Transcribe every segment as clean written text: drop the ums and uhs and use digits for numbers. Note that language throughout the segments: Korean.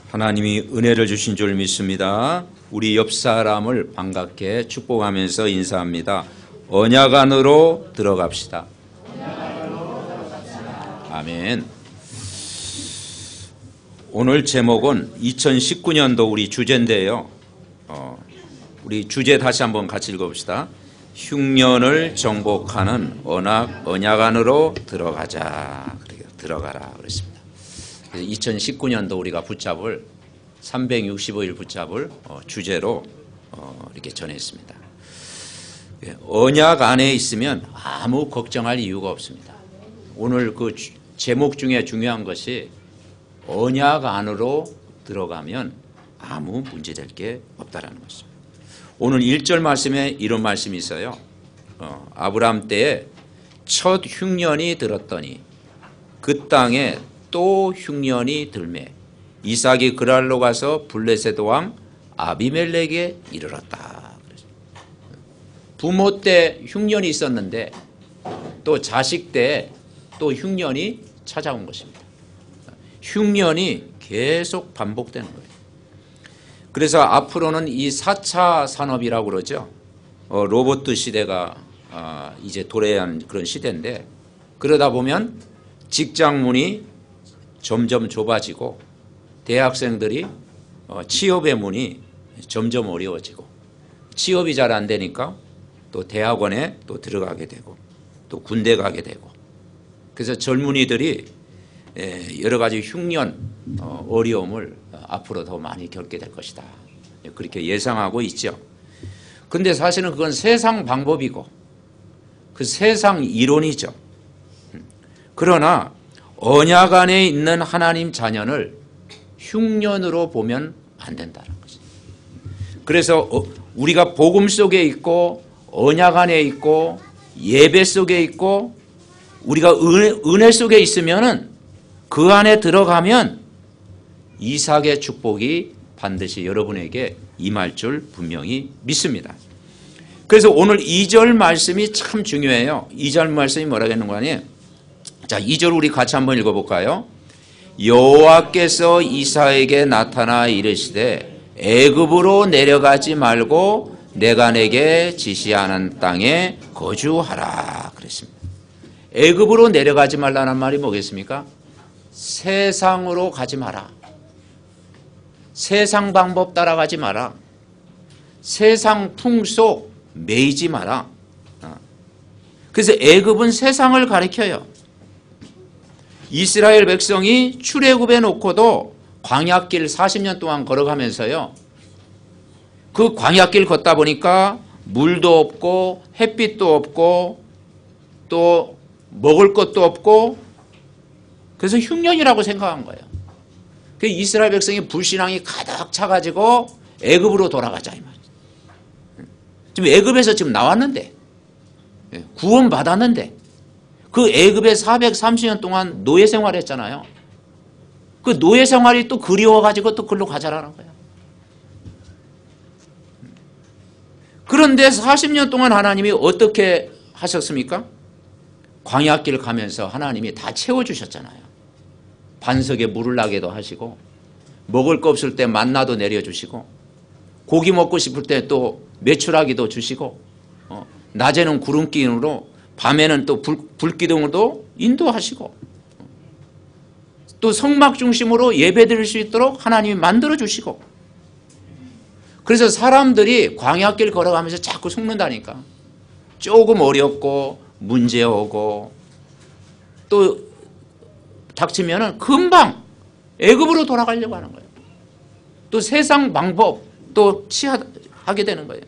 하나님이 은혜를 주신 줄 믿습니다. 우리 옆 사람을 반갑게 축복하면서 인사합니다. 언약 안으로 들어갑시다. 아멘. 오늘 제목은 2019년도 우리 주제인데요. 우리 주제 다시 한번 같이 읽어봅시다. 흉년을 정복하는 언약 안으로 들어가자. 들어가라 그랬습니다. 2019년도 우리가 붙잡을 365일 붙잡을 주제로 이렇게 전했습니다. 언약 안에 있으면 아무 걱정할 이유가 없습니다. 오늘 그 제목 중에 중요한 것이 언약 안으로 들어가면 아무 문제될 게 없다라는 것입니다. 오늘 1절 말씀에 이런 말씀이 있어요. 아브라함 때에 첫 흉년이 들었더니 그 땅에 또 흉년이 들매 이삭이 그랄로 가서 블레셋 왕 아비멜렉에 이르렀다. 부모 때 흉년이 있었는데 또 자식 때 또 흉년이 찾아온 것입니다. 흉년이 계속 반복되는 거예요. 그래서 앞으로는 이 4차 산업이라고 그러죠. 로봇 시대가 이제 도래한 그런 시대인데 그러다 보면 직장문이 점점 좁아지고 대학생들이 취업의 문이 점점 어려워지고 취업이 잘 안 되니까 또 대학원에 또 들어가게 되고 또 군대 가게 되고 그래서 젊은이들이 여러 가지 흉년 어려움을 앞으로 더 많이 겪게 될 것이다. 그렇게 예상하고 있죠. 근데 사실은 그건 세상 방법이고 그 세상 이론이죠. 그러나 언약 안에 있는 하나님 자녀를 흉년으로 보면 안 된다는 거죠. 그래서 우리가 복음 속에 있고 언약 안에 있고 예배 속에 있고 우리가 은혜 속에 있으면은 그 안에 들어가면 이삭의 축복이 반드시 여러분에게 임할 줄 분명히 믿습니다. 그래서 오늘 2절 말씀이 참 중요해요. 2절 말씀이 뭐라고 하는 거 아니에요? 자, 2절 우리 같이 한번 읽어볼까요? 여호와께서 이삭에게 나타나 이르시되 애굽으로 내려가지 말고 내가 내게 지시하는 땅에 거주하라 그랬습니다. 애굽으로 내려가지 말라는 말이 뭐겠습니까? 세상으로 가지 마라. 세상 방법 따라가지 마라. 세상 풍속 매이지 마라. 그래서 애굽은 세상을 가리켜요. 이스라엘 백성이 출애굽해 놓고도 광야길 40년 동안 걸어가면서요. 그 광야길 걷다 보니까 물도 없고 햇빛도 없고 또 먹을 것도 없고 그래서 흉년이라고 생각한 거예요. 그 이스라엘 백성이 불신앙이 가득 차가지고 애굽으로 돌아가자 이 말이죠. 지금 애굽에서 지금 나왔는데 구원 받았는데 그 애굽에 430년 동안 노예 생활했잖아요. 그 노예 생활이 또 그리워가지고 또 글로 가자라는 거예요. 그런데 40년 동안 하나님이 어떻게 하셨습니까? 광야길 가면서 하나님이 다 채워주셨잖아요. 반석에 물을 나게도 하시고 먹을 거 없을 때 만나도 내려주시고 고기 먹고 싶을 때 또 메추라기도 주시고 낮에는 구름기둥으로 밤에는 또 불기둥으로 인도하시고 또 성막 중심으로 예배드릴 수 있도록 하나님이 만들어주시고 그래서 사람들이 광야길 걸어가면서 자꾸 속는다니까. 조금 어렵고 문제 오고 또 닥치면은 금방 애굽으로 돌아가려고 하는 거예요. 또 세상 방법 또 취하게 되는 거예요.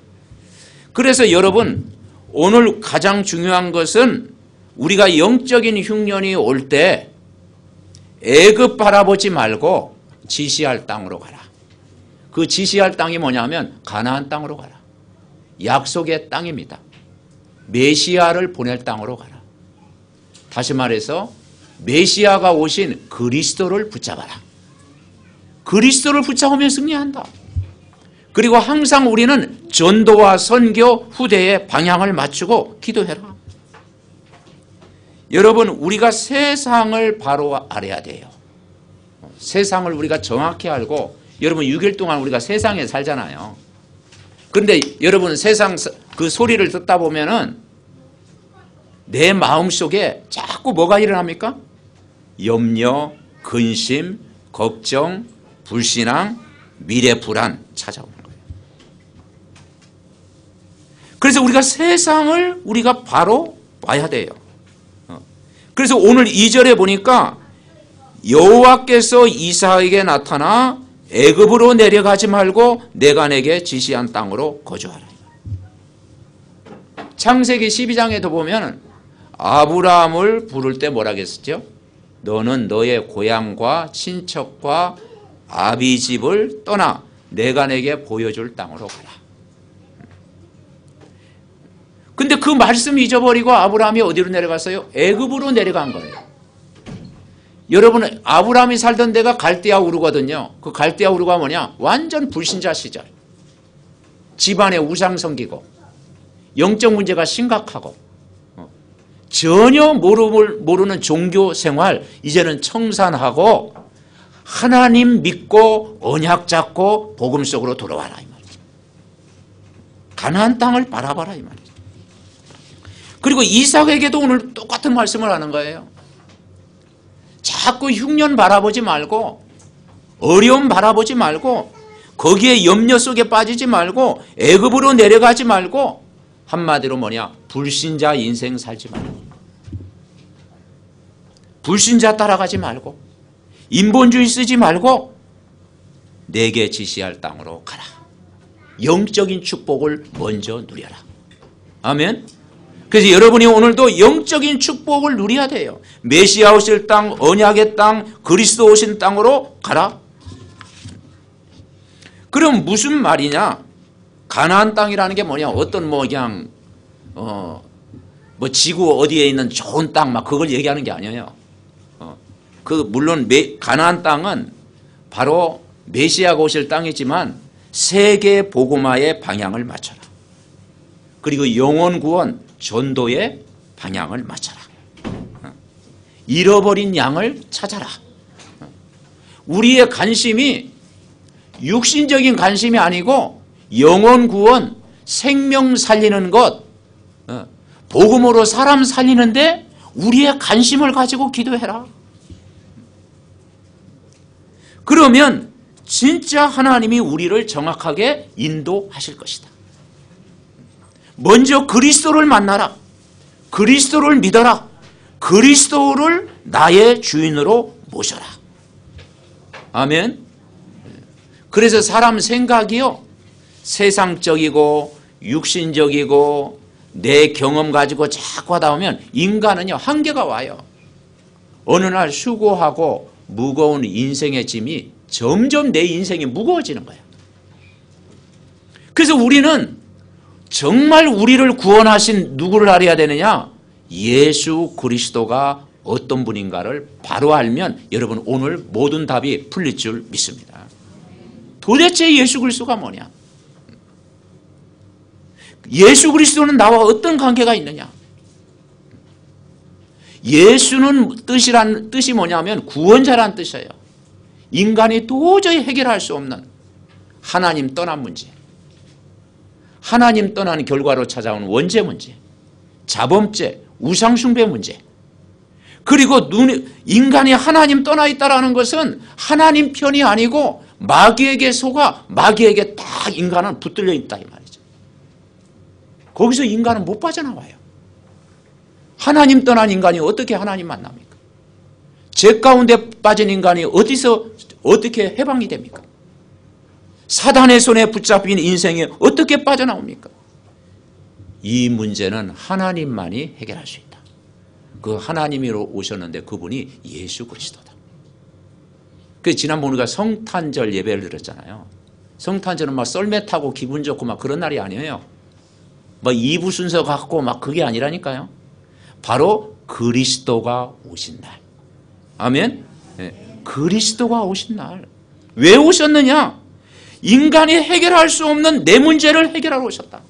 그래서 여러분 오늘 가장 중요한 것은 우리가 영적인 흉년이 올 때 애굽 바라보지 말고 지시할 땅으로 가라. 그 지시할 땅이 뭐냐면 가나안 땅으로 가라. 약속의 땅입니다. 메시아를 보낼 땅으로 가라. 다시 말해서 메시아가 오신 그리스도를 붙잡아라. 그리스도를 붙잡으면 승리한다. 그리고 항상 우리는 전도와 선교 후대에 방향을 맞추고 기도해라. 여러분 우리가 세상을 바로 알아야 돼요. 세상을 우리가 정확히 알고 여러분 6일 동안 우리가 세상에 살잖아요. 그런데 여러분 세상 그 소리를 듣다 보면은 내 마음속에 자꾸 뭐가 일어납니까? 염려, 근심, 걱정, 불신앙, 미래 불안 찾아오는 거예요. 그래서 우리가 세상을 우리가 바로 봐야 돼요. 그래서 오늘 2절에 보니까 여호와께서 이삭에게 나타나 애굽으로 내려가지 말고 내가 내게 지시한 땅으로 거주하라. 창세기 12장에도 보면 아브라함을 부를 때 뭐라고 했었죠? 너는 너의 고향과 친척과 아비 집을 떠나 내가 내게 보여줄 땅으로 가라. 근데 그 말씀 잊어버리고 아브라함이 어디로 내려갔어요? 애굽으로 내려간 거예요. 여러분 아브라함이 살던 데가 갈대아 우르거든요. 그 갈대아 우르가 뭐냐? 완전 불신자 시절. 집안에 우상 섬기고 영적 문제가 심각하고 전혀 모르는 종교 생활 이제는 청산하고 하나님 믿고 언약 잡고 복음 속으로 돌아와라 이 말이죠. 가나안 땅을 바라봐라 이 말이죠. 그리고 이삭에게도 오늘 똑같은 말씀을 하는 거예요. 자꾸 흉년 바라보지 말고 어려움 바라보지 말고 거기에 염려 속에 빠지지 말고 애굽으로 내려가지 말고 한마디로 뭐냐? 불신자 인생 살지 말고 불신자 따라가지 말고 인본주의 쓰지 말고 내게 지시할 땅으로 가라. 영적인 축복을 먼저 누려라. 아멘. 그래서 여러분이 오늘도 영적인 축복을 누려야 돼요. 메시아 오실 땅, 언약의 땅, 그리스도 오신 땅으로 가라. 그럼 무슨 말이냐? 가나안 땅이라는 게 뭐냐? 어떤 뭐 그냥 뭐 지구 어디에 있는 좋은 땅 막 그걸 얘기하는 게 아니에요. 물론 가나안 땅은 바로 메시아가 오실 땅이지만 세계 복음화의 방향을 맞춰라. 그리고 영혼 구원 전도의 방향을 맞춰라. 잃어버린 양을 찾아라. 우리의 관심이 육신적인 관심이 아니고 영혼 구원, 생명 살리는 것, 복음으로 사람 살리는데 우리의 관심을 가지고 기도해라. 그러면 진짜 하나님이 우리를 정확하게 인도하실 것이다. 먼저 그리스도를 만나라. 그리스도를 믿어라. 그리스도를 나의 주인으로 모셔라. 아멘. 그래서 사람 생각이요, 세상적이고 육신적이고 내 경험 가지고 자꾸 하다 보면 인간은요 한계가 와요. 어느 날 수고하고 무거운 인생의 짐이 점점 내 인생이 무거워지는 거예요. 그래서 우리는 정말 우리를 구원하신 누구를 알아야 되느냐? 예수 그리스도가 어떤 분인가를 바로 알면 여러분 오늘 모든 답이 풀릴 줄 믿습니다. 도대체 예수 그리스도가 뭐냐? 예수 그리스도는 나와 어떤 관계가 있느냐? 예수는 뜻이 뭐냐면 구원자라는 뜻이에요. 인간이 도저히 해결할 수 없는 하나님 떠난 문제, 하나님 떠난 결과로 찾아온 원죄 문제, 자범죄, 우상숭배 문제. 그리고 인간이 하나님 떠나 있다는 것은 하나님 편이 아니고 마귀에게 속아 마귀에게 딱 인간은 붙들려 있다 이 말이죠. 거기서 인간은 못 빠져나와요. 하나님 떠난 인간이 어떻게 하나님 만납니까? 죄 가운데 빠진 인간이 어떻게 해방이 됩니까? 사단의 손에 붙잡힌 인생에 어떻게 빠져나옵니까? 이 문제는 하나님만이 해결할 수 있다. 그 하나님이 오셨는데 그분이 예수 그리스도다. 그래서 지난번 우리가 성탄절 예배를 드렸잖아요. 성탄절은 막 썰매 타고 기분 좋고 막 그런 날이 아니에요. 막 2부 순서 갖고 막 그게 아니라니까요. 바로 그리스도가 오신 날. 아멘? 네. 그리스도가 오신 날. 왜 오셨느냐? 인간이 해결할 수 없는 내 문제를 해결하러 오셨다.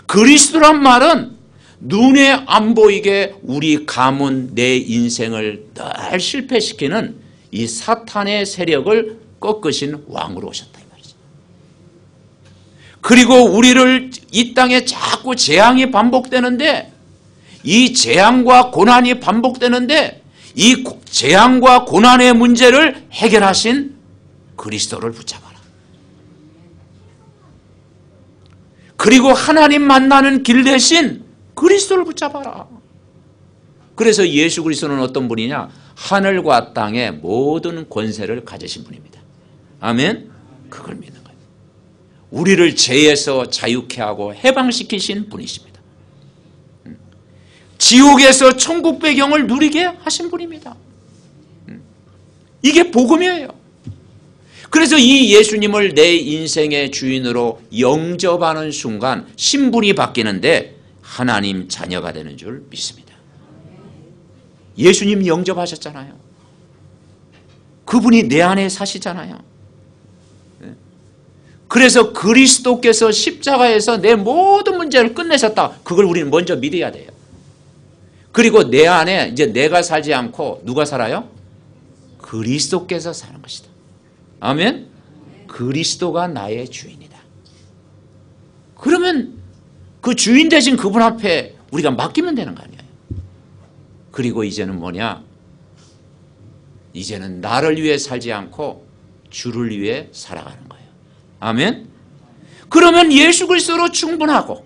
그리스도란 말은 눈에 안 보이게 우리 가문 내 인생을 늘 실패시키는 이 사탄의 세력을 꺾으신 왕으로 오셨다 이 말이죠. 그리고 우리를 이 땅에 자꾸 재앙이 반복되는데 이 재앙과 고난이 반복되는데 이 재앙과 고난의 문제를 해결하신 그리스도를 붙잡아라. 그리고 하나님 만나는 길 대신 그리스도를 붙잡아라. 그래서 예수 그리스도는 어떤 분이냐? 하늘과 땅의 모든 권세를 가지신 분입니다. 아멘? 그걸 믿는 거예요. 우리를 죄에서 자유케 하고 해방시키신 분이십니다. 지옥에서 천국 배경을 누리게 하신 분입니다. 이게 복음이에요. 그래서 이 예수님을 내 인생의 주인으로 영접하는 순간 신분이 바뀌는데 하나님 자녀가 되는 줄 믿습니다. 예수님 영접하셨잖아요. 그분이 내 안에 사시잖아요. 그래서 그리스도께서 십자가에서 내 모든 문제를 끝내셨다. 그걸 우리는 먼저 믿어야 돼요. 그리고 내 안에 이제 내가 살지 않고 누가 살아요? 그리스도께서 사는 것이다. 아멘? 그리스도가 나의 주인이다. 그러면 그 주인 되신 그분 앞에 우리가 맡기면 되는 거 아니에요? 그리고 이제는 뭐냐? 이제는 나를 위해 살지 않고 주를 위해 살아가는 거예요. 아멘? 그러면 예수 그리스도로 충분하고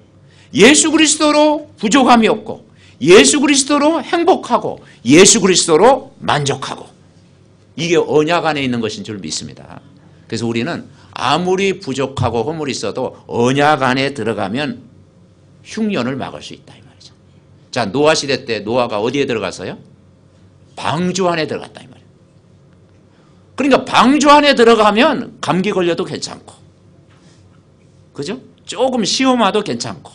예수 그리스도로 부족함이 없고 예수 그리스도로 행복하고 예수 그리스도로 만족하고 이게 언약 안에 있는 것인 줄 믿습니다. 그래서 우리는 아무리 부족하고 허물이 있어도 언약 안에 들어가면 흉년을 막을 수 있다 이 말이죠. 자, 노아 시대 때 노아가 어디에 들어갔어요? 방주 안에 들어갔다 이 말이에요. 그러니까 방주 안에 들어가면 감기 걸려도 괜찮고, 그죠? 조금 시험 와도 괜찮고,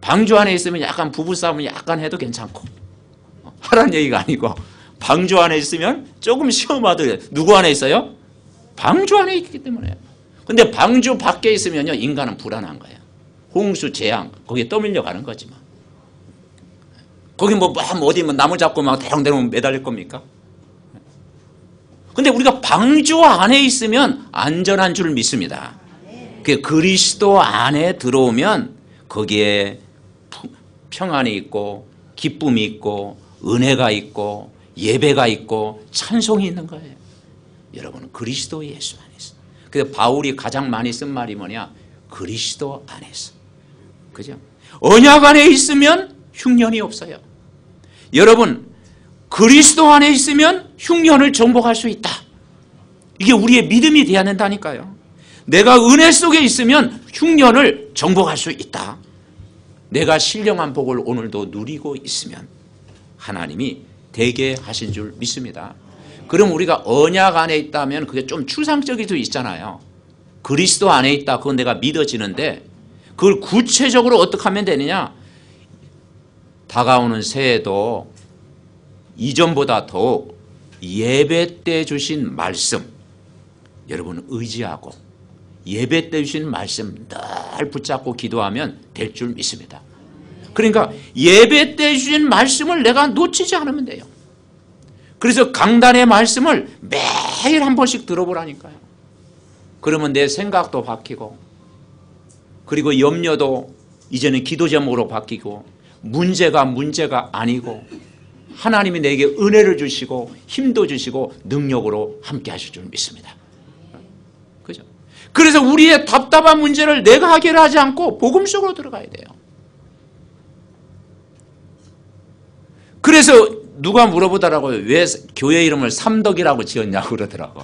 방주 안에 있으면 약간 부부싸움을 약간 해도 괜찮고, 하라는 얘기가 아니고 방주 안에 있으면 조금 시험 와도 누구 안에 있어요? 방주 안에 있기 때문에. 근데 방주 밖에 있으면요 인간은 불안한 거예요. 홍수, 재앙 거기에 떠밀려 가는 거지 뭐. 거기 뭐 어디 뭐 나무 잡고 막 대롱대롱 매달릴 겁니까? 근데 우리가 방주 안에 있으면 안전한 줄 믿습니다. 그 그리스도 안에 들어오면 거기에 평안이 있고 기쁨이 있고 은혜가 있고 예배가 있고 찬송이 있는 거예요. 여러분은 그리스도 예수 안에서. 그래서 바울이 가장 많이 쓴 말이 뭐냐? 그리스도 안에서. 그죠? 언약 안에 있으면 흉년이 없어요. 여러분 그리스도 안에 있으면 흉년을 정복할 수 있다. 이게 우리의 믿음이 돼야 된다니까요. 내가 은혜 속에 있으면 흉년을 정복할 수 있다. 내가 신령한 복을 오늘도 누리고 있으면 하나님이 되게 하신 줄 믿습니다. 그럼 우리가 언약 안에 있다면 그게 좀 추상적일 수 있잖아요. 그리스도 안에 있다. 그건 내가 믿어지는데 그걸 구체적으로 어떻게 하면 되느냐? 다가오는 새해도 이전보다 더욱 예배 때 주신 말씀 여러분 의지하고 예배 때 주신 말씀 늘 붙잡고 기도하면 될 줄 믿습니다. 그러니까 예배 때 주신 말씀을 내가 놓치지 않으면 돼요. 그래서 강단의 말씀을 매일 한 번씩 들어보라니까요. 그러면 내 생각도 바뀌고 그리고 염려도 이제는 기도 제목으로 바뀌고 문제가 아니고 하나님이 내게 은혜를 주시고 힘도 주시고 능력으로 함께 하실 줄 믿습니다. 그죠? 그래서 우리의 답답한 문제를 내가 해결하지 않고 복음 속으로 들어가야 돼요. 그래서 누가 물어보더라고요. 왜 교회 이름을 삼덕이라고 지었냐고 그러더라고.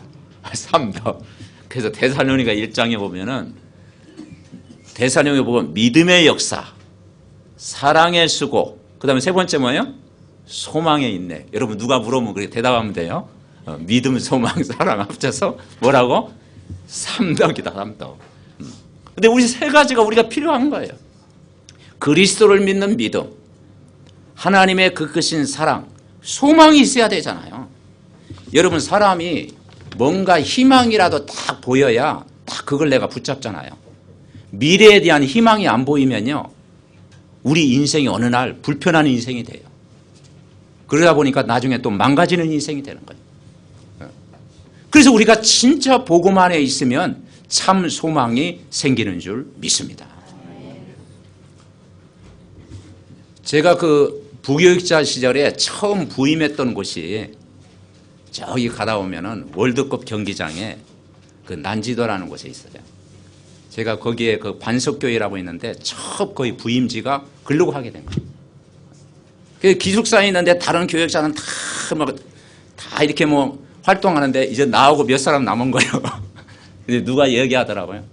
삼덕. 그래서 데살로니가 1장에 보면은 데살로니가 보면 믿음의 역사, 사랑의 수고, 그 다음에 세 번째 뭐예요? 소망의 인내. 여러분 누가 물어보면 그렇게 대답하면 돼요. 믿음, 소망, 사랑 합쳐서 뭐라고? 삼덕이다, 삼덕. 근데 우리 세 가지가 우리가 필요한 거예요. 그리스도를 믿는 믿음, 하나님의 그 크신 사랑, 소망이 있어야 되잖아요. 여러분 사람이 뭔가 희망이라도 딱 보여야 딱 그걸 내가 붙잡잖아요. 미래에 대한 희망이 안 보이면요 우리 인생이 어느 날 불편한 인생이 돼요. 그러다 보니까 나중에 또 망가지는 인생이 되는 거예요. 그래서 우리가 진짜 복음 안에 있으면 참 소망이 생기는 줄 믿습니다. 제가 그 부교육자 시절에 처음 부임했던 곳이 저기 가다 오면은 월드컵 경기장에 그 난지도라는 곳에 있어요. 제가 거기에 그 반석교회라고 있는데 처음 거의 부임지가 글로 하게 된 거예요. 그 기숙사에 있는데 다른 교역자는 다 이렇게 뭐 활동하는데 이제 나하고 몇 사람 남은 거예요. 근데 누가 얘기하더라고요.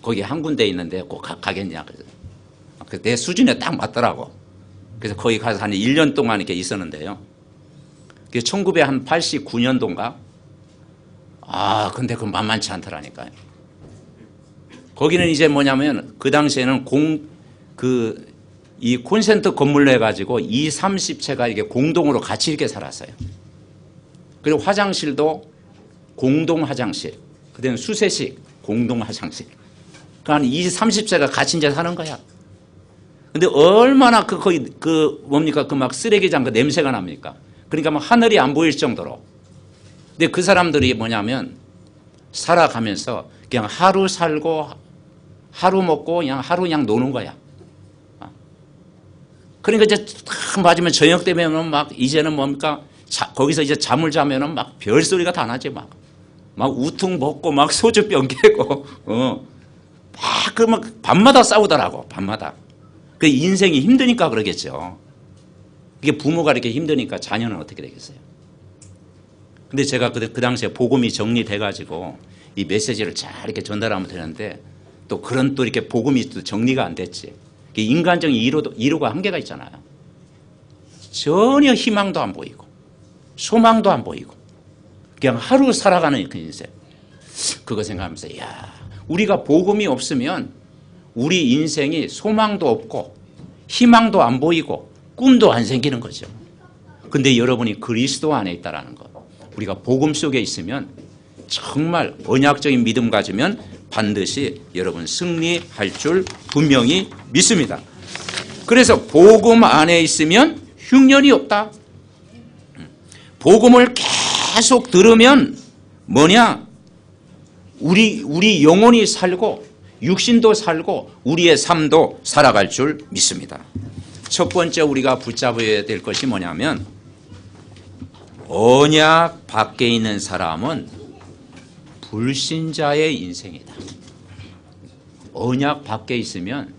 거기 한 군데 있는데 꼭 가겠냐. 그래서 내 수준에 딱 맞더라고. 그래서 거기 가서 한 1년 동안 이렇게 있었는데요. 그게 1989년도인가? 근데 그 만만치 않더라니까요. 거기는 이제 뭐냐면 그 당시에는 이 콘센트 건물로 해가지고 20, 30채가 이게 공동으로 같이 이렇게 살았어요. 그리고 화장실도 공동 화장실, 그다음에 수세식 공동 화장실. 그러니까 20, 30채가 같이 이제 사는 거야. 근데 얼마나 뭡니까? 그 막 쓰레기장 그 냄새가 납니까? 그러니까 막 하늘이 안 보일 정도로. 근데 그 사람들이 뭐냐면 살아가면서 그냥 하루 살고 하루 먹고 그냥 노는 거야. 그러니까 이제 딱 맞으면 저녁 되면 막 이제는 뭡니까? 거기서 이제 잠을 자면은 막 별소리가 다 나지 막 우퉁 벗고 막 소주병 깨고 막 밤마다 싸우더라고. 밤마다. 그 인생이 힘드니까 그러겠죠. 이게 부모가 이렇게 힘드니까 자녀는 어떻게 되겠어요? 근데 제가 그 당시에 복음이 정리돼 가지고 이 메시지를 잘 이렇게 전달하면 되는데 또 그런 또 이렇게 복음이 또 정리가 안 됐지. 인간적인 이루가 한계가 있잖아요. 전혀 희망도 안 보이고 소망도 안 보이고 그냥 하루 살아가는 그 인생. 그거 생각하면서 우리가 복음이 없으면 우리 인생이 소망도 없고 희망도 안 보이고 꿈도 안 생기는 거죠. 근데 여러분이 그리스도 안에 있다라는 것. 우리가 복음 속에 있으면 정말 언약적인 믿음 가지면 반드시 여러분 승리할 줄 분명히 믿습니다. 그래서 복음 안에 있으면 흉년이 없다. 복음을 계속 들으면 뭐냐? 우리 영혼이 살고 육신도 살고 우리의 삶도 살아갈 줄 믿습니다. 첫 번째 우리가 붙잡아야 될 것이 뭐냐면 언약 밖에 있는 사람은 불신자의 인생이다. 언약 밖에 있으면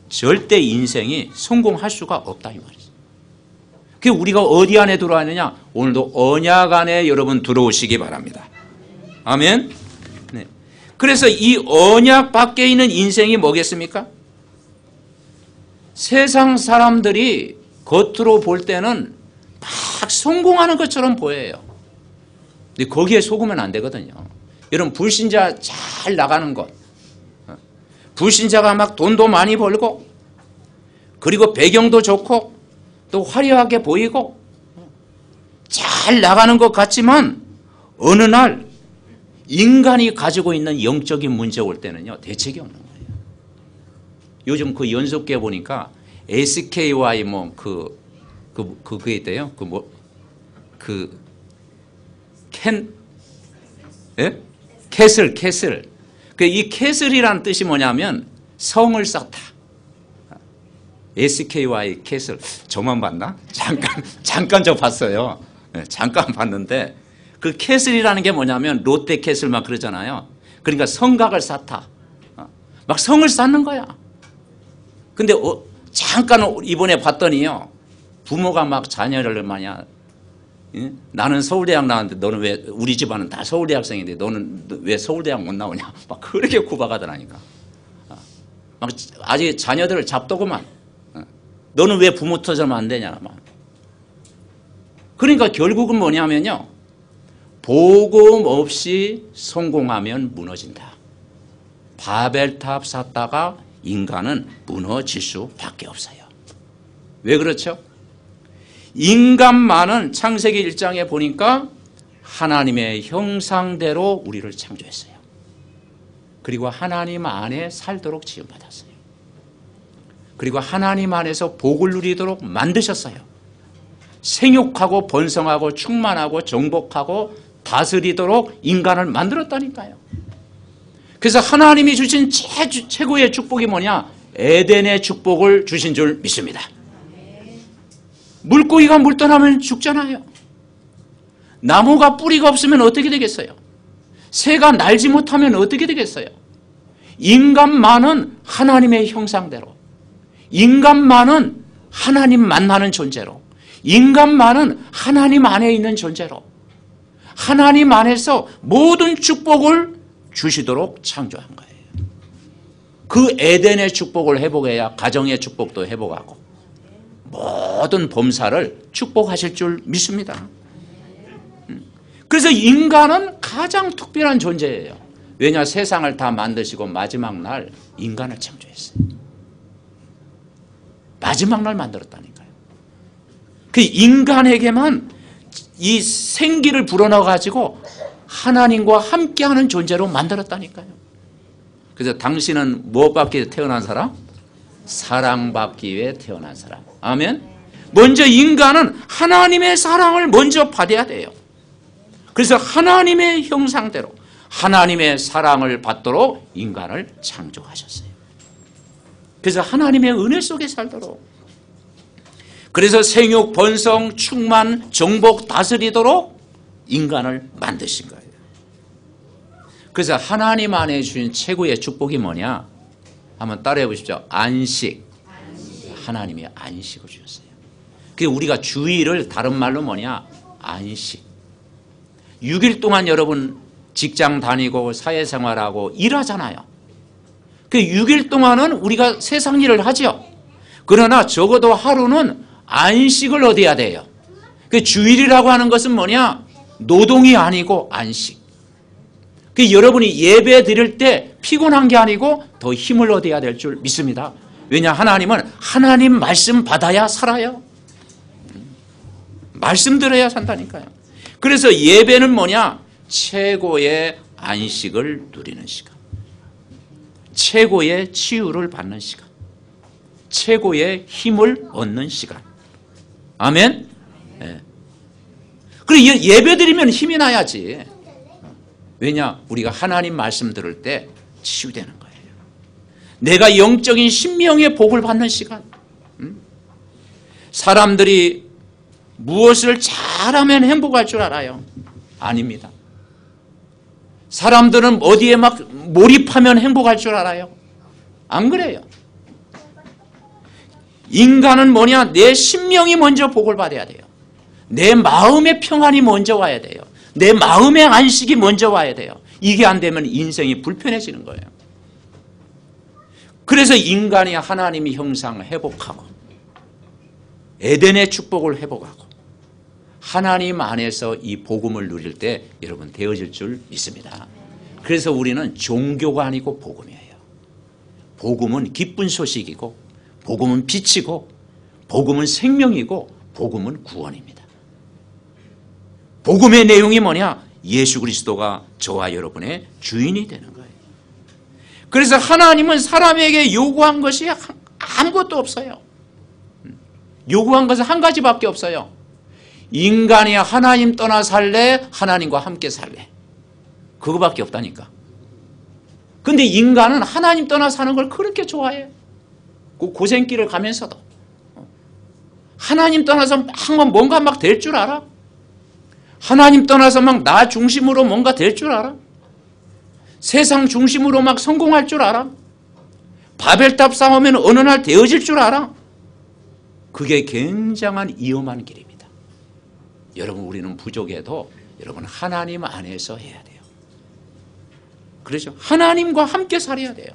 절대 인생이 성공할 수가 없다 이 말이죠. 그게 우리가 어디 안에 들어왔느냐? 오늘도 언약 안에 여러분 들어오시기 바랍니다. 아멘. 네. 그래서 이 언약 밖에 있는 인생이 뭐겠습니까? 세상 사람들이 겉으로 볼 때는 막 성공하는 것처럼 보여요. 근데 거기에 속으면 안 되거든요. 여러분 불신자 잘 나가는 것, 불신자가 막 돈도 많이 벌고 그리고 배경도 좋고 또 화려하게 보이고 잘 나가는 것 같지만 어느 날 인간이 가지고 있는 영적인 문제 올 때는요 대책이 없는 거예요. 요즘 그 연속기에 보니까 SKY 그게 있대요. 캐슬. 이 캐슬이라는 뜻이 뭐냐면 성을 쌓다. SKY 캐슬. 저만 봤나? 잠깐 저 봤어요. 네, 잠깐 봤는데 그 캐슬이라는 게 뭐냐면 롯데 캐슬 막 그러잖아요. 그러니까 성곽을 쌓다. 막 성을 쌓는 거야. 근데 잠깐 이번에 봤더니요. 부모가 막 자녀를 나는 서울대학 나왔는데 너는 왜 우리 집안은 다 서울대학생인데 너는 왜 서울대학 못 나오냐 막 그렇게 구박하더라니까. 막 아직 자녀들을 잡더구만. 너는 왜 부모 터전하면 안 되냐 막. 그러니까 결국은 뭐냐면요. 복음 없이 성공하면 무너진다. 바벨탑 쌓다가 인간은 무너질 수밖에 없어요. 왜 그렇죠? 인간만은 창세기 1장에 보니까 하나님의 형상대로 우리를 창조했어요. 그리고 하나님 안에 살도록 지음받았어요. 그리고 하나님 안에서 복을 누리도록 만드셨어요. 생육하고 번성하고 충만하고 정복하고 다스리도록 인간을 만들었다니까요. 그래서 하나님이 주신 최고의 축복이 뭐냐? 에덴의 축복을 주신 줄 믿습니다. 물고기가 물 떠나면 죽잖아요. 나무가 뿌리가 없으면 어떻게 되겠어요? 새가 날지 못하면 어떻게 되겠어요? 인간만은 하나님의 형상대로, 인간만은 하나님 만나는 존재로, 인간만은 하나님 안에 있는 존재로, 하나님 안에서 모든 축복을 주시도록 창조한 거예요. 그 에덴의 축복을 회복해야 가정의 축복도 회복하고 모든 범사를 축복하실 줄 믿습니다. 그래서 인간은 가장 특별한 존재예요. 왜냐? 세상을 다 만드시고 마지막 날 인간을 창조했어요. 마지막 날 만들었다니까요. 그 인간에게만 이 생기를 불어넣어 가지고 하나님과 함께하는 존재로 만들었다니까요. 그래서 당신은 무엇받기 위해 태어난 사람? 사랑받기 위해 태어난 사람. 아멘. 먼저 인간은 하나님의 사랑을 먼저 받아야 돼요. 그래서 하나님의 형상대로 하나님의 사랑을 받도록 인간을 창조하셨어요. 그래서 하나님의 은혜 속에 살도록, 그래서 생육, 번성, 충만, 정복, 다스리도록 인간을 만드신 거예요. 그래서 하나님 안에 주신 최고의 축복이 뭐냐? 한번 따라해 보십시오. 안식. 하나님이 안식을 주셨어요. 그게 우리가 주일을 다른 말로 뭐냐? 안식. 6일 동안 여러분 직장 다니고 사회생활하고 일하잖아요. 그 6일 동안은 우리가 세상 일을 하죠. 그러나 적어도 하루는 안식을 얻어야 돼요. 그 주일이라고 하는 것은 뭐냐? 노동이 아니고 안식. 그 여러분이 예배 드릴 때 피곤한 게 아니고 더 힘을 얻어야 될 줄 믿습니다. 왜냐? 하나님은 하나님 말씀 받아야 살아요. 말씀 들어야 산다니까요. 그래서 예배는 뭐냐? 최고의 안식을 누리는 시간, 최고의 치유를 받는 시간, 최고의 힘을 얻는 시간. 아멘. 네. 그리고 예배 드리면 힘이 나야지. 왜냐? 우리가 하나님 말씀 들을 때 치유되는 거예요. 내가 영적인 신명의 복을 받는 시간. 사람들이 무엇을 잘하면 행복할 줄 알아요? 아닙니다. 사람들은 어디에 막 몰입하면 행복할 줄 알아요? 안 그래요. 인간은 뭐냐? 내 신명이 먼저 복을 받아야 돼요. 내 마음의 평안이 먼저 와야 돼요. 내 마음의 안식이 먼저 와야 돼요. 이게 안 되면 인생이 불편해지는 거예요. 그래서 인간이 하나님의 형상을 회복하고 에덴의 축복을 회복하고 하나님 안에서 이 복음을 누릴 때 여러분 되어질 줄 믿습니다. 그래서 우리는 종교가 아니고 복음이에요. 복음은 기쁜 소식이고, 복음은 빛이고, 복음은 생명이고, 복음은 구원입니다. 복음의 내용이 뭐냐? 예수 그리스도가 저와 여러분의 주인이 되는 거예요. 그래서 하나님은 사람에게 요구한 것이 아무것도 없어요. 요구한 것은 한 가지밖에 없어요. 인간이 하나님 떠나 살래? 하나님과 함께 살래? 그거밖에 없다니까. 근데 인간은 하나님 떠나 사는 걸 그렇게 좋아해요. 그 고생길을 가면서도 하나님 떠나서 막 뭔가 막 될 줄 알아? 하나님 떠나서 막 나 중심으로 뭔가 될 줄 알아? 세상 중심으로 막 성공할 줄 알아? 바벨탑 쌓으면 어느 날 되어질 줄 알아? 그게 굉장한 위험한 길입니다. 여러분, 우리는 부족해도 여러분 하나님 안에서 해야 돼요. 그렇죠? 하나님과 함께 살아야 돼요.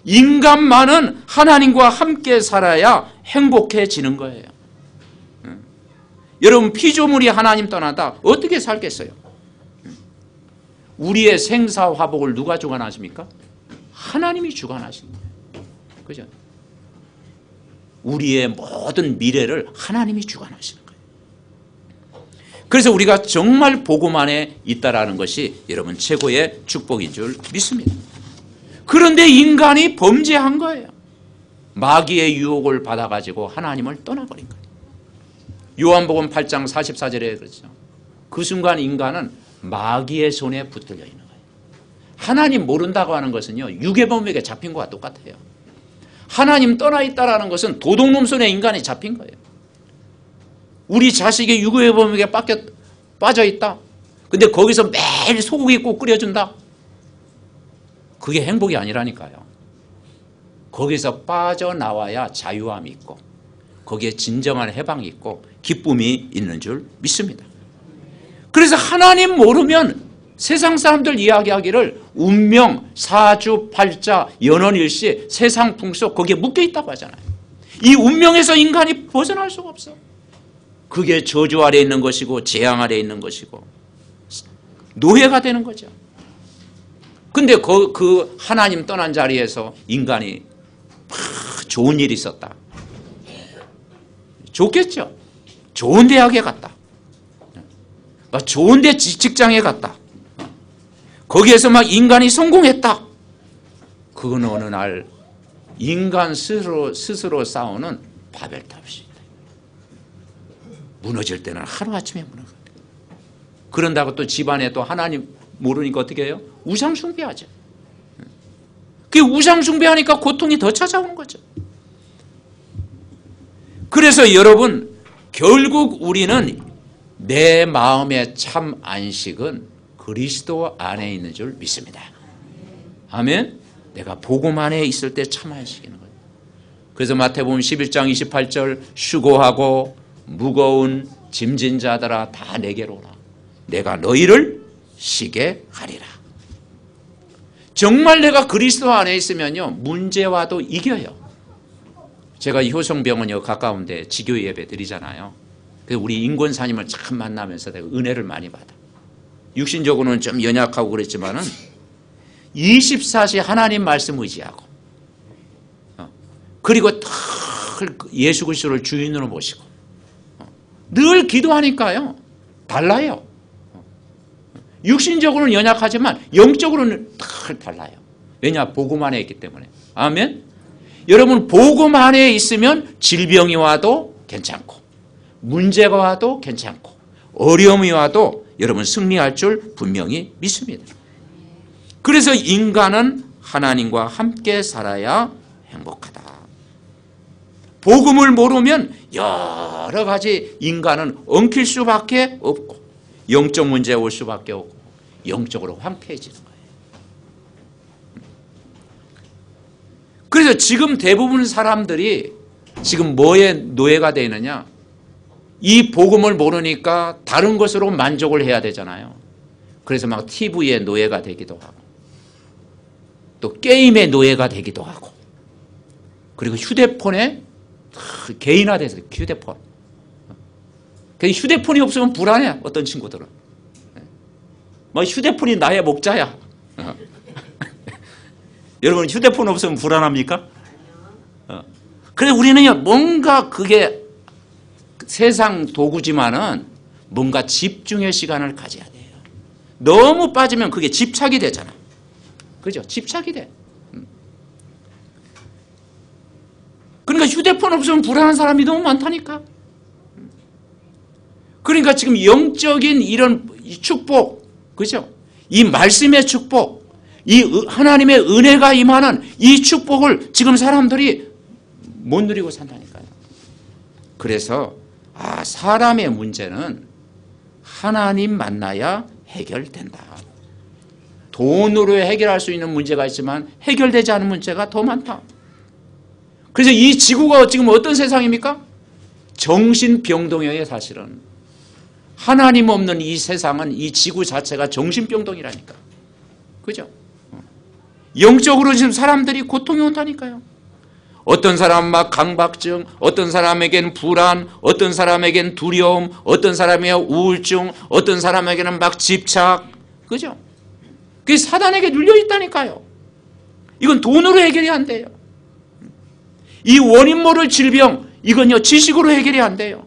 인간만은 하나님과 함께 살아야 행복해지는 거예요. 여러분, 피조물이 하나님 떠나다 어떻게 살겠어요? 우리의 생사화복을 누가 주관하십니까? 하나님이 주관하십니다. 그죠? 우리의 모든 미래를 하나님이 주관하시는 거예요. 그래서 우리가 정말 복음 안에 있다라는 것이 여러분 최고의 축복인 줄 믿습니다. 그런데 인간이 범죄한 거예요. 마귀의 유혹을 받아가지고 하나님을 떠나버린 거예요. 요한복음 8장 44절에 그렇죠. 그 순간 인간은 마귀의 손에 붙들려 있는 거예요. 하나님 모른다고 하는 것은요, 유괴범에게 잡힌 것과 똑같아요. 하나님 떠나 있다라는 것은 도둑놈 손에 인간이 잡힌 거예요. 우리 자식이 유괴범에게 빠져 있다. 근데 거기서 매일 소고기 꼭 끓여준다. 그게 행복이 아니라니까요. 거기서 빠져나와야 자유함이 있고 거기에 진정한 해방이 있고 기쁨이 있는 줄 믿습니다. 그래서 하나님 모르면 세상 사람들 이야기하기를 운명, 사주, 팔자, 연원일시, 세상 풍속 거기에 묶여있다고 하잖아요. 이 운명에서 인간이 벗어날 수가 없어. 그게 저주 아래 있는 것이고 재앙 아래 있는 것이고 노예가 되는 거죠. 근데 그 하나님 떠난 자리에서 인간이 좋은 일이 있었다. 좋겠죠. 좋은 대학에 갔다. 좋은 데 직장에 갔다. 거기에서 막 인간이 성공했다. 그건 어느 날 인간 스스로 싸우는 바벨탑입니다. 무너질 때는 하루아침에 무너져요. 그런다고 또 집안에 또 하나님 모르니까 어떻게 해요? 우상 숭배하죠. 그 우상 숭배하니까 고통이 더 찾아오는 거죠. 그래서 여러분, 결국 우리는 내 마음의 참 안식은 그리스도 안에 있는 줄 믿습니다. 아멘. 내가 복음 안에 있을 때 참 안식이는 거예요. 그래서 마태복음 11장 28절 수고하고 무거운 짐진 자들아 다 내게로 오라. 내가 너희를 쉬게 하리라. 정말 내가 그리스도 안에 있으면요 문제와도 이겨요. 제가 효성병원이 가까운데 지교 예배 드리잖아요. 그래서 우리 인권사님을 참 만나면서 내가 은혜를 많이 받아. 육신적으로는 좀 연약하고 그랬지만은 24시 하나님 말씀 의지하고 그리고 예수 그리스도를 주인으로 모시고 늘 기도하니까요 달라요. 육신적으로는 연약하지만 영적으로는 달라요. 왜냐? 복음 안에 있기 때문에. 아멘. 여러분 복음 안에 있으면 질병이 와도 괜찮고 문제가 와도 괜찮고 어려움이 와도 여러분 승리할 줄 분명히 믿습니다. 그래서 인간은 하나님과 함께 살아야 행복하다. 복음을 모르면 여러 가지 인간은 엉킬 수밖에 없고 영적 문제 올 수밖에 없고 영적으로 황폐해지는 거예요. 그래서 지금 대부분 사람들이 지금 뭐에 노예가 되어 있느냐? 이 복음을 모르니까 다른 것으로 만족을 해야 되잖아요. 그래서 막 TV의 노예가 되기도 하고 또 게임의 노예가 되기도 하고 그리고 휴대폰에 개인화돼서 휴대폰. 휴대폰이 없으면 불안해. 어떤 친구들은. 뭐 휴대폰이 나의 목자야. 여러분 휴대폰 없으면 불안합니까? 그래서 우리는요 뭔가 그게 세상 도구지만은 뭔가 집중의 시간을 가져야 돼요. 너무 빠지면 그게 집착이 되잖아. 그죠? 집착이 돼. 그러니까 휴대폰 없으면 불안한 사람이 너무 많다니까. 그러니까 지금 영적인 이런 축복, 그죠? 이 말씀의 축복, 이 하나님의 은혜가 임하는 이 축복을 지금 사람들이 못 누리고 산다니까요. 그래서 사람의 문제는 하나님 만나야 해결된다. 돈으로 해결할 수 있는 문제가 있지만 해결되지 않은 문제가 더 많다. 그래서 이 지구가 지금 어떤 세상입니까? 정신병동이에요. 사실은 하나님 없는 이 세상은 이 지구 자체가 정신병동이라니까. 그죠? 영적으로 지금 사람들이 고통이 온다니까요. 어떤 사람은 막 강박증, 어떤 사람에게는 불안, 어떤 사람에게는 두려움, 어떤 사람에게는 우울증, 어떤 사람에게는 막 집착. 그죠? 그게 사단에게 눌려 있다니까요. 이건 돈으로 해결이 안 돼요. 이 원인 모를 질병, 이건요 지식으로 해결이 안 돼요.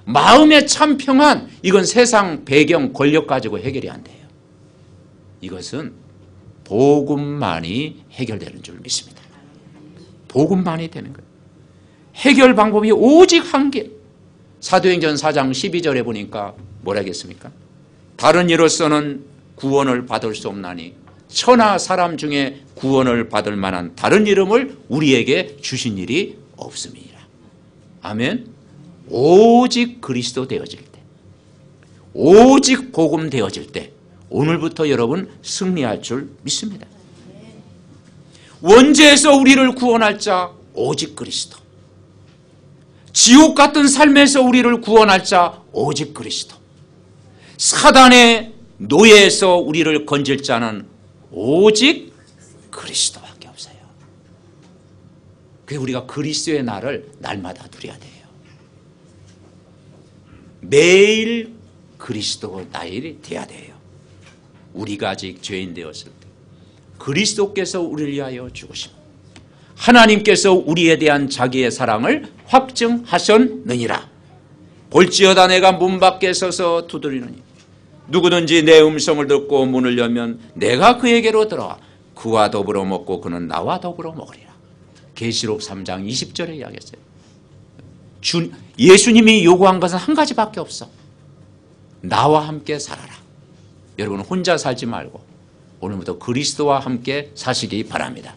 마음의 참 평안, 이건 세상 배경 권력 가지고 해결이 안 돼요. 이것은 복음만이 해결되는 줄 믿습니다. 복음만이 되는 거예요. 해결 방법이 오직 한 길. 사도행전 4장 12절에 보니까 뭐라 했습니까? 다른 이로서는 구원을 받을 수 없나니 천하 사람 중에 구원을 받을 만한 다른 이름을 우리에게 주신 일이 없음이니라. 아멘. 오직 그리스도 되어질 때, 오직 복음 되어질 때 오늘부터 여러분 승리할 줄 믿습니다. 원죄에서 우리를 구원할 자 오직 그리스도, 지옥 같은 삶에서 우리를 구원할 자 오직 그리스도, 사단의 노예에서 우리를 건질 자는 오직 그리스도밖에 없어요. 그래서 우리가 그리스도의 날을 날마다 누려야 돼요. 매일 그리스도 날이 돼야 돼요. 우리가 아직 죄인 되었을 때 그리스도께서 우리를 위하여 죽으시고 하나님께서 우리에 대한 자기의 사랑을 확증하셨느니라. 볼지어다 내가 문 밖에 서서 두드리느니 누구든지 내 음성을 듣고 문을 열면 내가 그에게로 들어와 그와 더불어 먹고 그는 나와 더불어 먹으리라. 계시록 3장 20절에 이야기했어요. 예수님이 요구한 것은 한 가지밖에 없어. 나와 함께 살아라. 여러분 혼자 살지 말고 오늘부터 그리스도와 함께 사시기 바랍니다.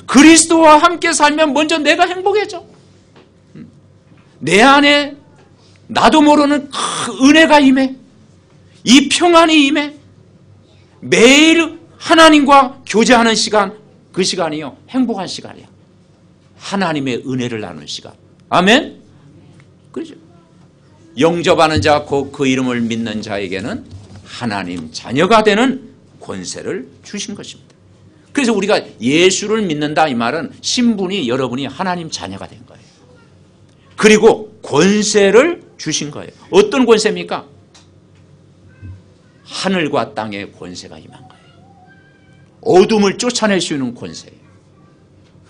그리스도와 함께 살면 먼저 내가 행복해져. 내 안에 나도 모르는 은혜가 임해. 이 평안이 임해. 매일 하나님과 교제하는 시간, 그 시간이요 행복한 시간이야. 하나님의 은혜를 나누는 시간. 아멘. 그렇죠. 영접하는 자, 그 이름을 믿는 자에게는 하나님 자녀가 되는 권세를 주신 것입니다. 그래서 우리가 예수를 믿는다 이 말은 신분이 여러분이 하나님 자녀가 된 거예요. 그리고 권세를 주신 거예요. 어떤 권세입니까? 하늘과 땅의 권세가 임한 거예요. 어둠을 쫓아낼 수 있는 권세예요.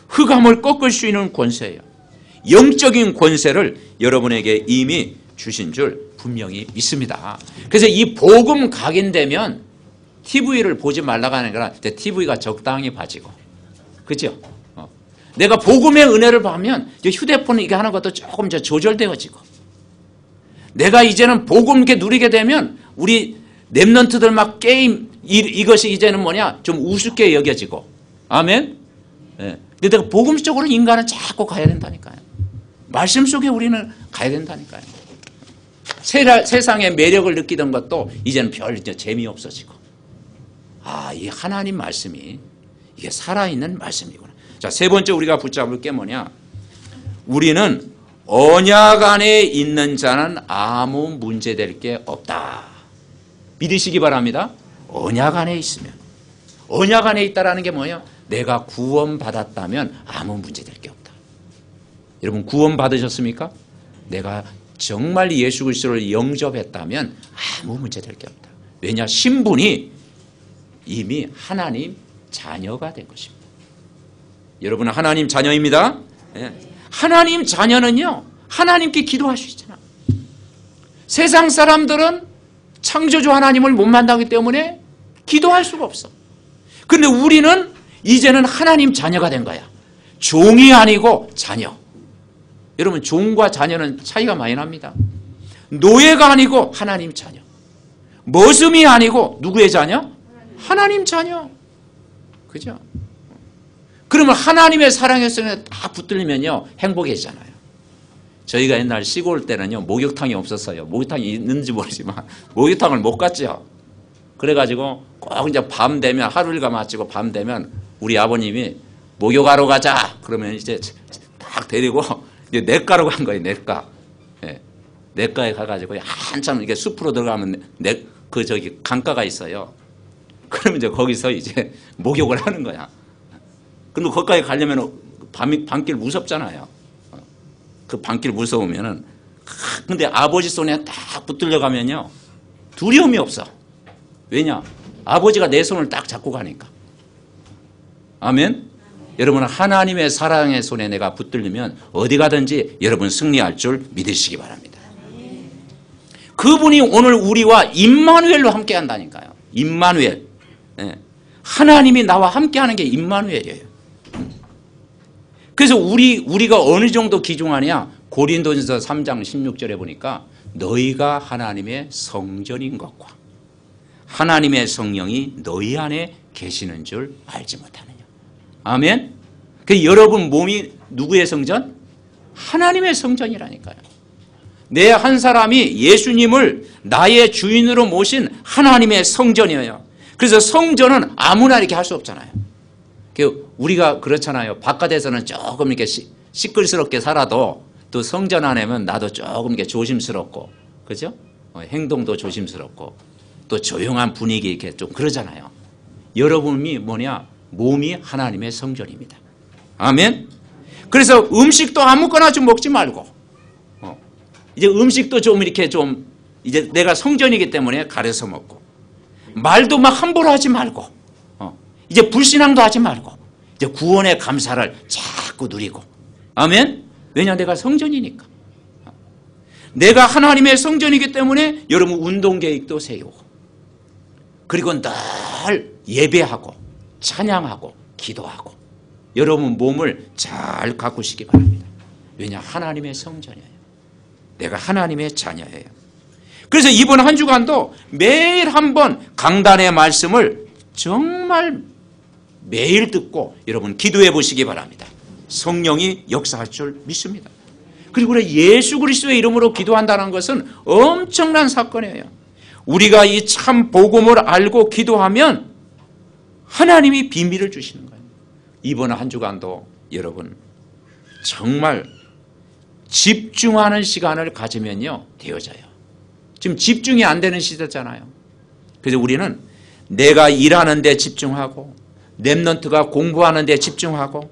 흑암을 꺾을 수 있는 권세예요. 영적인 권세를 여러분에게 이미 주신 줄 분명히 믿습니다. 그래서 이 복음 각인되면 TV를 보지 말라고 하는 거라 TV가 적당히 봐지고, 그죠? 내가 복음의 은혜를 보면 휴대폰 이게 하는 것도 조금 조절되어지고, 내가 이제는 복음 이렇게 누리게 되면 우리 랩런트들 막 게임 이것이 이제는 뭐냐 좀 우습게 여겨지고, 아멘. 네. 근데 내가 복음 쪽으로 인간은 자꾸 가야 된다니까요. 말씀 속에 우리는 가야 된다니까요. 세상의 매력을 느끼던 것도 이제는 별 재미없어지고, 이 하나님 말씀이 이게 살아있는 말씀이구나. 자, 세 번째 우리가 붙잡을 게 뭐냐? 우리는 언약 안에 있는 자는 아무 문제될 게 없다. 믿으시기 바랍니다. 언약 안에 있으면, 언약 안에 있다라는 게 뭐예요? 내가 구원받았다면 아무 문제될 게 없다. 여러분 구원 받으셨습니까? 내가 정말 예수 그리스도를 영접했다면 아무 문제될 게 없다. 왜냐? 신분이 이미 하나님 자녀가 된 것입니다. 여러분은 하나님 자녀입니다. 네. 하나님 자녀는요 하나님께 기도할 수 있잖아. 세상 사람들은 창조주 하나님을 못 만나기 때문에 기도할 수가 없어. 그런데 우리는 이제는 하나님 자녀가 된 거야. 종이 아니고 자녀. 여러분 종과 자녀는 차이가 많이 납니다. 노예가 아니고 하나님 자녀. 머슴이 아니고 누구의 자녀? 하나님 자녀. 그죠? 그러면 하나님의 사랑의 손에 딱 붙들리면요 행복해지잖아요. 저희가 옛날 시골 때는요 목욕탕이 없었어요. 목욕탕이 있는지 모르지만 목욕탕을 못 갔죠. 그래가지고 꼭 이제 밤 되면 하루 일과 마치고 밤 되면 우리 아버님이 목욕하러 가자 그러면 이제 딱 데리고 이제 냇가로 간 거예요. 냇가. 네. 냇가에 가가지고 한참 이렇게 숲으로 들어가면 저기 강가가 있어요. 그러면 이제 거기서 이제 목욕을 하는 거야. 근데 거기까지 가려면 밤길 무섭잖아요. 그 밤길 무서우면은 근데 아버지 손에 딱 붙들려 가면요 두려움이 없어. 왜냐? 아버지가 내 손을 딱 잡고 가니까. 아멘. 여러분 하나님의 사랑의 손에 내가 붙들리면 어디 가든지 여러분 승리할 줄 믿으시기 바랍니다. 그분이 오늘 우리와 임마누엘로 함께 한다니까요. 임마누엘. 네. 하나님이 나와 함께 하는 게 임마누엘이에요. 그래서 우리가 어느 정도 기중하냐? 고린도전서 3장 16절에 보니까 너희가 하나님의 성전인 것과 하나님의 성령이 너희 안에 계시는 줄 알지 못하느냐. 아멘. 그 여러분 몸이 누구의 성전? 하나님의 성전이라니까요. 내 한 사람이 예수님을 나의 주인으로 모신 하나님의 성전이에요. 그래서 성전은 아무나 이렇게 할 수 없잖아요. 우리가 그렇잖아요. 바깥에서는 조금 이렇게 시끌스럽게 살아도 또 성전 안에는 나도 조금 이렇게 조심스럽고, 그죠? 행동도 조심스럽고, 또 조용한 분위기 이렇게 좀 그러잖아요. 여러분이 뭐냐? 몸이 하나님의 성전입니다. 아멘? 그래서 음식도 아무거나 좀 먹지 말고, 이제 음식도 좀 이렇게 좀, 이제 내가 성전이기 때문에 가려서 먹고, 말도 막 함부로 하지 말고, 이제 불신앙도 하지 말고, 이제 구원의 감사를 자꾸 누리고. 아멘? 왜냐? 내가 성전이니까. 내가 하나님의 성전이기 때문에 여러분 운동 계획도 세우고, 그리고 늘 예배하고, 찬양하고, 기도하고, 여러분 몸을 잘 가꾸시기 바랍니다. 왜냐? 하나님의 성전이에요. 내가 하나님의 자녀예요. 그래서 이번 한 주간도 매일 한번 강단의 말씀을 정말 매일 듣고 여러분 기도해 보시기 바랍니다. 성령이 역사할 줄 믿습니다. 그리고 예수 그리스도의 이름으로 기도한다는 것은 엄청난 사건이에요. 우리가 이 참 복음을 알고 기도하면 하나님이 비밀을 주시는 거예요. 이번 한 주간도 여러분 정말 집중하는 시간을 가지면요 되어져요. 지금 집중이 안 되는 시대잖아요. 그래서 우리는 내가 일하는 데 집중하고, 렘넌트가 공부하는 데 집중하고,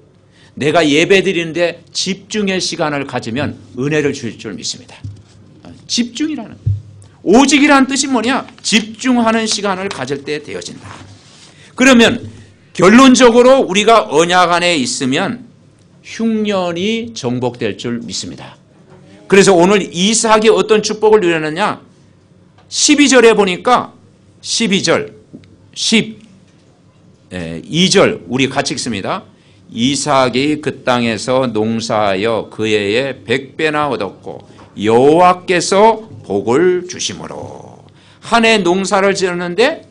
내가 예배 드리는 데 집중의 시간을 가지면 은혜를 주실 줄 믿습니다. 집중이라는, 오직이라는 뜻이 뭐냐? 집중하는 시간을 가질 때 되어진다. 그러면 결론적으로 우리가 언약 안에 있으면 흉년이 정복될 줄 믿습니다. 그래서 오늘 이삭이 어떤 축복을 누렸느냐? 12절에 보니까 12절, 12절 우리 같이 읽습니다. 이삭이 그 땅에서 농사하여 그 해에 100배나 얻었고 여호와께서 복을 주심으로. 한 해 농사를 지었는데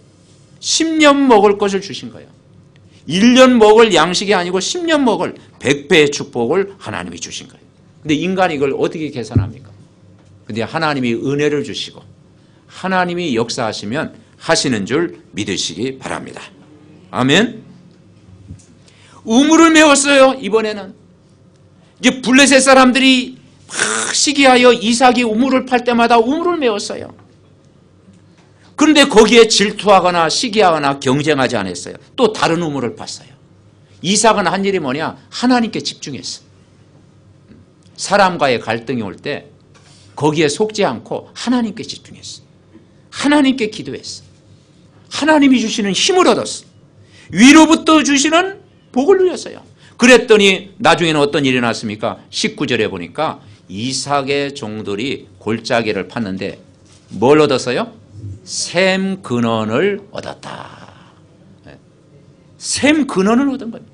10년 먹을 것을 주신 거예요. 1년 먹을 양식이 아니고 10년 먹을 100배의 축복을 하나님이 주신 거예요. 근데 인간이 이걸 어떻게 계산합니까? 근데 하나님이 은혜를 주시고 하나님이 역사하시면 하시는 줄 믿으시기 바랍니다. 아멘. 우물을 메웠어요. 이번에는 이제 블레셋 사람들이 막 시기하여 이삭이 우물을 팔 때마다 우물을 메웠어요. 그런데 거기에 질투하거나 시기하거나 경쟁하지 않았어요. 또 다른 우물을 팠어요. 이삭은 한 일이 뭐냐? 하나님께 집중했어. 사람과의 갈등이 올 때 거기에 속지 않고 하나님께 집중했어. 하나님께 기도했어. 하나님이 주시는 힘을 얻었어. 위로부터 주시는 복을 누렸어요. 그랬더니 나중에는 어떤 일이 났습니까? 19절에 보니까 이삭의 종들이 골짜기를 팠는데 뭘 얻었어요? 샘 근원을 얻었다. 샘 근원을 얻은 겁니다.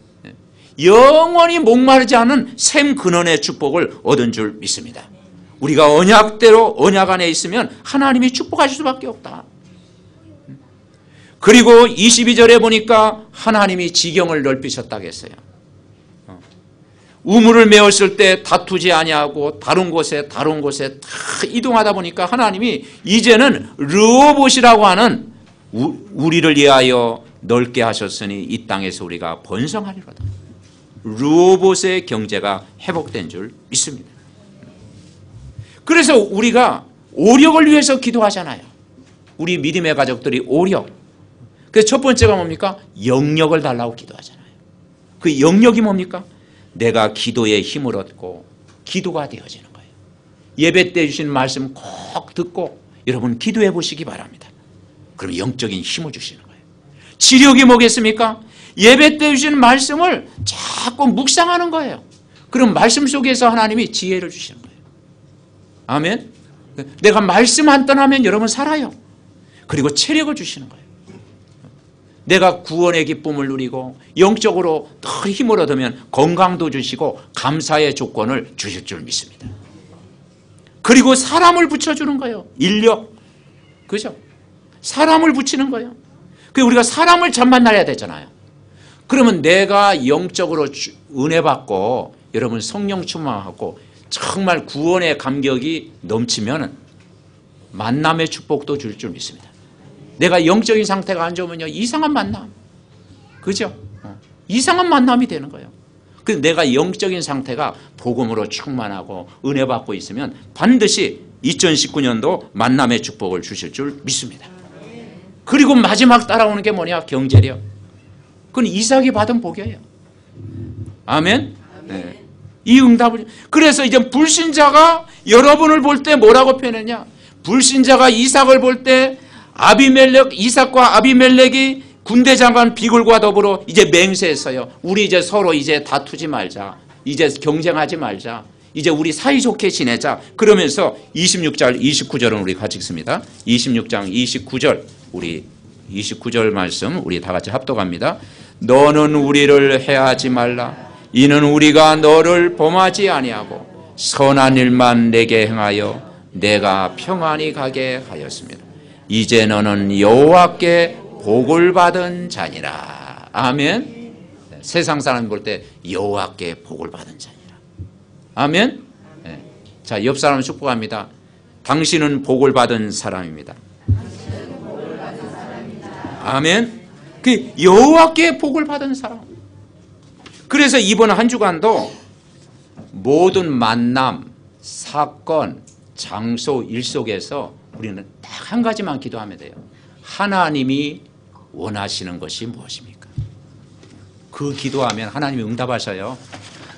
영원히 목마르지 않은 샘 근원의 축복을 얻은 줄 믿습니다. 우리가 언약대로 언약 안에 있으면 하나님이 축복하실 수밖에 없다. 그리고 22절에 보니까 하나님이 지경을 넓히셨다고 했어요. 우물을 메웠을 때 다투지 아니하고 다른 곳에 다 이동하다 보니까 하나님이 이제는 르호봇이라고 하는 우리를 위하여 넓게 하셨으니 이 땅에서 우리가 번성하리로다. 르호봇의 경제가 회복된 줄 믿습니다. 그래서 우리가 오력을 위해서 기도하잖아요. 우리 믿음의 가족들이 오력. 그래서 첫 번째가 뭡니까? 영력을 달라고 기도하잖아요. 그 영력이 뭡니까? 내가 기도에 힘을 얻고 기도가 되어지는 거예요. 예배 때 주신 말씀 꼭 듣고 여러분 기도해 보시기 바랍니다. 그럼 영적인 힘을 주시는 거예요. 지력이 뭐겠습니까? 예배 때 주신 말씀을 자꾸 묵상하는 거예요. 그럼 말씀 속에서 하나님이 지혜를 주시는 거예요. 아멘. 내가 말씀 안 떠나면 여러분 살아요. 그리고 체력을 주시는 거예요. 내가 구원의 기쁨을 누리고 영적으로 더 힘을 얻으면 건강도 주시고 감사의 조건을 주실 줄 믿습니다. 그리고 사람을 붙여주는 거예요. 인력. 그죠? 사람을 붙이는 거예요. 우리가 사람을 잘 만나야 되잖아요. 그러면 내가 영적으로 은혜 받고 여러분 성령 충만하고 정말 구원의 감격이 넘치면 만남의 축복도 줄 줄 믿습니다. 내가 영적인 상태가 안 좋으면요, 이상한 만남, 그죠? 이상한 만남이 되는 거예요. 그래서 내가 영적인 상태가 복음으로 충만하고 은혜 받고 있으면 반드시 2019년도 만남의 축복을 주실 줄 믿습니다. 그리고 마지막 따라오는 게 뭐냐? 경제력. 그건 이삭이 받은 복이에요. 아멘? 네. 이 응답을. 그래서 이제 불신자가 여러분을 볼 때 뭐라고 표현했냐? 불신자가 이삭을 볼 때 이삭과 아비멜렉이 군대 장관 비굴과 더불어 이제 맹세했어요. 우리 이제 서로 이제 다투지 말자. 이제 경쟁하지 말자. 이제 우리 사이좋게 지내자. 그러면서 26장 29절은 우리 같이 읽습니다. 26장 29절 우리 29절 말씀 우리 다 같이 합독합니다. 너는 우리를 해하지 말라. 이는 우리가 너를 범하지 아니하고 선한 일만 내게 행하여 내가 평안히 가게 하였습니다. 이제 너는 여호와께 복을 받은 자니라. 아멘. 세상 사람 볼 때 여호와께 복을 받은 자니라. 아멘. 네. 자, 옆 사람 축복합니다. 당신은 복을 받은 사람입니다. 아멘. 그 여호와께 복을 받은 사람. 그래서 이번 한 주간도 모든 만남, 사건, 장소, 일 속에서 우리는 딱 한 가지만 기도하면 돼요. 하나님이 원하시는 것이 무엇입니까? 그 기도하면 하나님이 응답하셔요.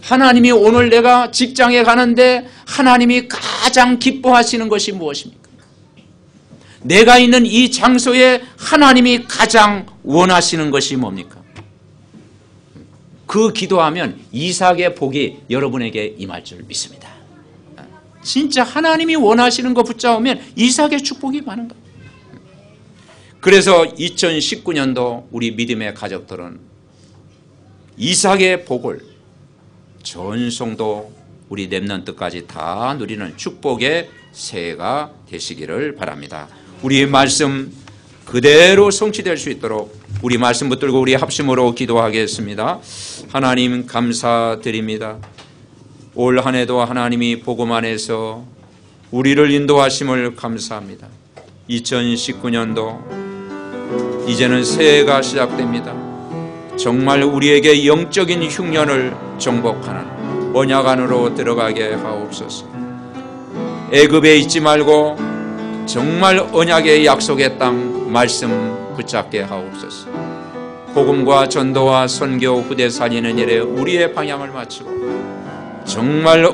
하나님이 오늘 내가 직장에 가는데 하나님이 가장 기뻐하시는 것이 무엇입니까? 내가 있는 이 장소에 하나님이 가장 원하시는 것이 뭡니까? 그 기도하면 이삭의 복이 여러분에게 임할 줄 믿습니다. 진짜 하나님이 원하시는 거 붙잡으면 이삭의 축복이 많은 거예요. 그래서 2019년도 우리 믿음의 가족들은 이삭의 복을 전 성도 우리 렘넌트까지 다 누리는 축복의 새해가 되시기를 바랍니다. 우리 말씀 그대로 성취될 수 있도록 우리 말씀 붙들고 우리 합심으로 기도하겠습니다. 하나님 감사드립니다. 올 한 해도 하나님이 복음 안에서 우리를 인도하심을 감사합니다. 2019년도 이제는 새해가 시작됩니다. 정말 우리에게 영적인 흉년을 정복하는 언약 안으로 들어가게 하옵소서. 애굽에 있지 말고 정말 언약의 약속의 땅 말씀 붙잡게 하옵소서. 복음과 전도와 선교 후대 살리는 일에 우리의 방향을 맞추고 정말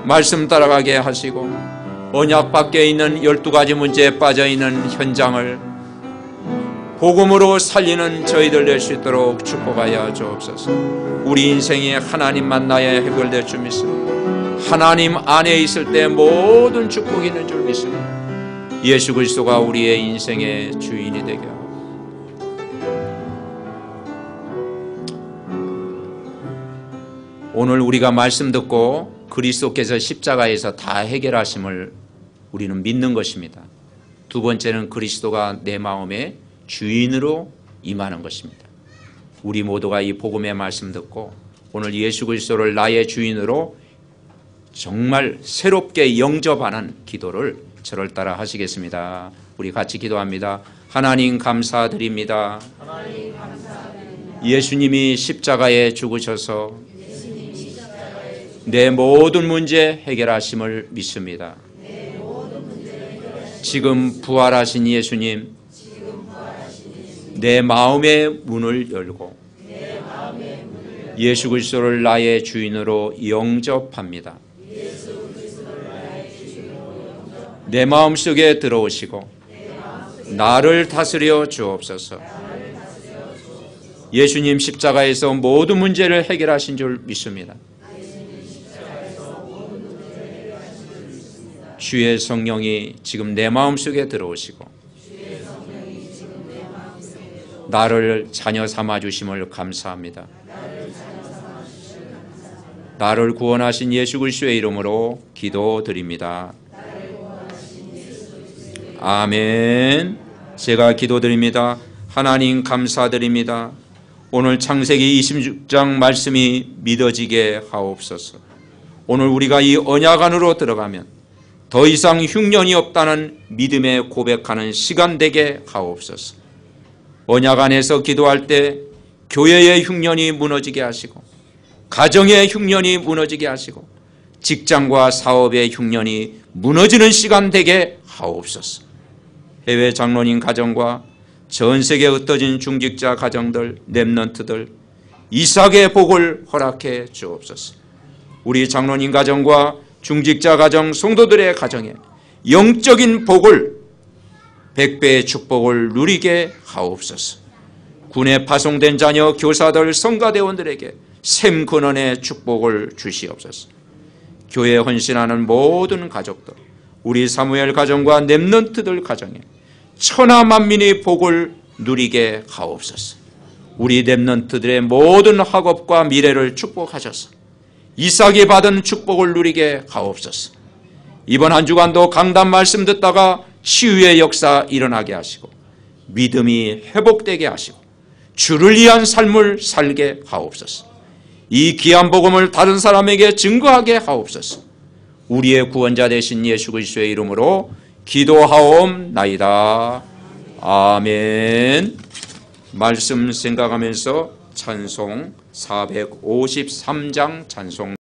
말씀 따라가게 하시고 언약 밖에 있는 12가지 문제에 빠져있는 현장을 복음으로 살리는 저희들 될 수 있도록 축복하여 주옵소서. 우리 인생이 하나님 만나야 해결될 줄 믿습니다. 하나님 안에 있을 때 모든 축복이 있는 줄 믿습니다. 예수 그리스도가 우리의 인생의 주인이 되게 하옵소서. 오늘 우리가 말씀 듣고 그리스도께서 십자가에서 다 해결하심을 우리는 믿는 것입니다. 두 번째는 그리스도가 내 마음의 주인으로 임하는 것입니다. 우리 모두가 이 복음의 말씀 듣고 오늘 예수 그리스도를 나의 주인으로 정말 새롭게 영접하는 기도를 저를 따라 하시겠습니다. 우리 같이 기도합니다. 하나님 감사드립니다. 예수님이 십자가에 죽으셔서 내 모든 문제 해결하심을 믿습니다. 지금 부활하신 예수님, 내 마음의 문을 열고 예수 그리스도를 나의 주인으로 영접합니다. 내 마음속에 들어오시고 나를 다스려 주옵소서. 예수님 십자가에서 모든 문제를 해결하신 줄 믿습니다. 주의 성령이 지금 내 마음속에 들어오시고 나를 자녀 삼아 주심을 감사합니다. 나를 구원하신 예수 그리스도의 이름으로 기도드립니다. 아멘. 제가 기도드립니다. 하나님 감사드립니다. 오늘 창세기 26장 말씀이 믿어지게 하옵소서. 오늘 우리가 이 언약 안으로 들어가면 더 이상 흉년이 없다는 믿음에 고백하는 시간 되게 하옵소서. 언약 안에서 기도할 때 교회의 흉년이 무너지게 하시고, 가정의 흉년이 무너지게 하시고, 직장과 사업의 흉년이 무너지는 시간 되게 하옵소서. 해외 장로님 가정과 전 세계에 흩어진 중직자 가정들, 렘넌트들, 이삭의 복을 허락해 주옵소서. 우리 장로님 가정과 중직자 가정, 성도들의 가정에 영적인 복을, 100배의 축복을 누리게 하옵소서. 군에 파송된 자녀, 교사들, 성가대원들에게 샘 근원의 축복을 주시옵소서. 교회에 헌신하는 모든 가족들, 우리 사무엘 가정과 렘넌트들 가정에 천하 만민의 복을 누리게 하옵소서. 우리 렘넌트들의 모든 학업과 미래를 축복하셔서 이삭이 받은 축복을 누리게 하옵소서. 이번 한 주간도 강단 말씀 듣다가 치유의 역사 일어나게 하시고, 믿음이 회복되게 하시고, 주를 위한 삶을 살게 하옵소서. 이 귀한 복음을 다른 사람에게 증거하게 하옵소서. 우리의 구원자 되신 예수 그리스도의 이름으로 기도하옵나이다. 아멘. 말씀 생각하면서 찬송 453장 찬송